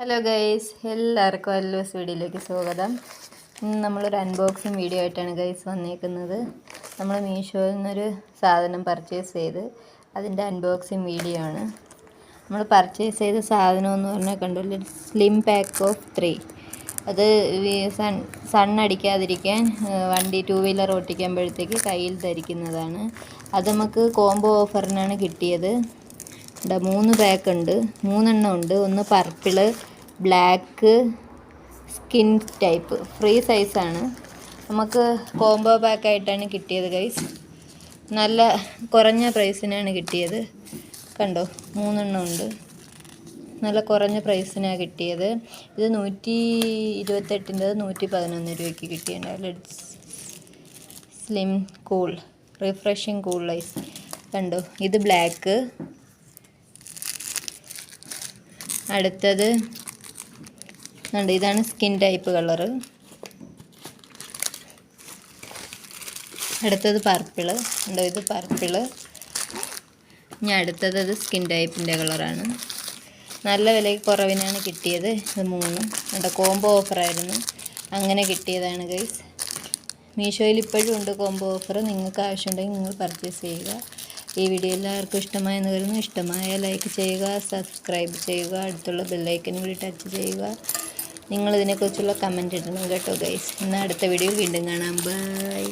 Hello guys, എല്ലാവർക്കും അല്ലൂസ് വീഡിയോയിലേക്ക് സ്വാഗതം. ഇന്ന് നമ്മളൊരു അൺബോക്സിങ് വീഡിയോ ആയിട്ടാണ് ഗൈസ് വന്നേക്കുന്നത്. നമ്മൾ മീഷോയിൽ നിന്നൊരു സാധനം പർച്ചേസ് ചെയ്ത് അതിൻ്റെ അൺബോക്സിങ് വീഡിയോ ആണ്. നമ്മൾ പർച്ചേസ് ചെയ്ത സാധനം എന്ന് പറഞ്ഞാൽ കണ്ടല്ലോ, സ്ലിം പാക്ക് ഓഫ് 3. അത് സണ്ണടിക്കാതിരിക്കാൻ വണ്ടി 2 വീലർ ഓട്ടിക്കുമ്പോഴത്തേക്ക് കയ്യിൽ ധരിക്കുന്നതാണ്. അത് നമുക്ക് കോംബോ ഓഫറിനാണ് കിട്ടിയത്. 3 പാക്ക് ഉണ്ട്, 3 എണ്ണം ഉണ്ട്. ഒന്ന് purple, black, skin type, free സൈസാണ്. നമുക്ക് കോംബോ പാക്കായിട്ടാണ് കിട്ടിയത് ഗൈസ്. നല്ല കുറഞ്ഞ പ്രൈസിനാണ് കിട്ടിയത്. കണ്ടോ, 3 എണ്ണം ഉണ്ട്. നല്ല കുറഞ്ഞ പ്രൈസിനാണ് കിട്ടിയത്. ഇത് 128-ൻ്റെ 111 രൂപയ്ക്ക് കിട്ടിയിട്ടുണ്ടാവില്ല. Slim cool refreshing cool ice. കണ്ടോ, ഇത് ബ്ലാക്ക്. അടുത്തത് ഉണ്ട്, ഇതാണ് സ്കിൻ ടൈപ്പ് കളറ്. അടുത്തത് പർപ്പിള് ഉണ്ടോ, ഇത് പർപ്പിള്. ഇനി അടുത്തത് ഇത് സ്കിൻ ടൈപ്പിൻ്റെ കളറാണ്. നല്ല വിലയ്ക്ക് കുറവിനാണ് കിട്ടിയത്. ഇത് 3 ഉണ്ട്, കോംബോ ഓഫറായിരുന്നു, അങ്ങനെ കിട്ടിയതാണ് ഗൈസ്. മീഷോയിൽ ഇപ്പോഴും ഉണ്ട് കോംബോ ഓഫർ. നിങ്ങൾക്ക് ആവശ്യമുണ്ടെങ്കിൽ നിങ്ങൾ പർച്ചേസ് ചെയ്യുക. ഈ വീഡിയോ എല്ലാവർക്കും ഇഷ്ടമായെന്ന് കരുതുന്നു. ഇഷ്ടമായ ലൈക്ക് ചെയ്യുക, സബ്സ്ക്രൈബ് ചെയ്യുക, അടുത്തുള്ള ബെല്ലൈക്കനും കൂടി ടച്ച് ചെയ്യുക. നിങ്ങളിതിനെക്കുറിച്ചുള്ള കമൻറ്റ് ഇടണം കേട്ടോ ഗൈസ്. എന്നാൽ അടുത്ത വീഡിയോയിൽ വീണ്ടും കാണാം. ബൈ.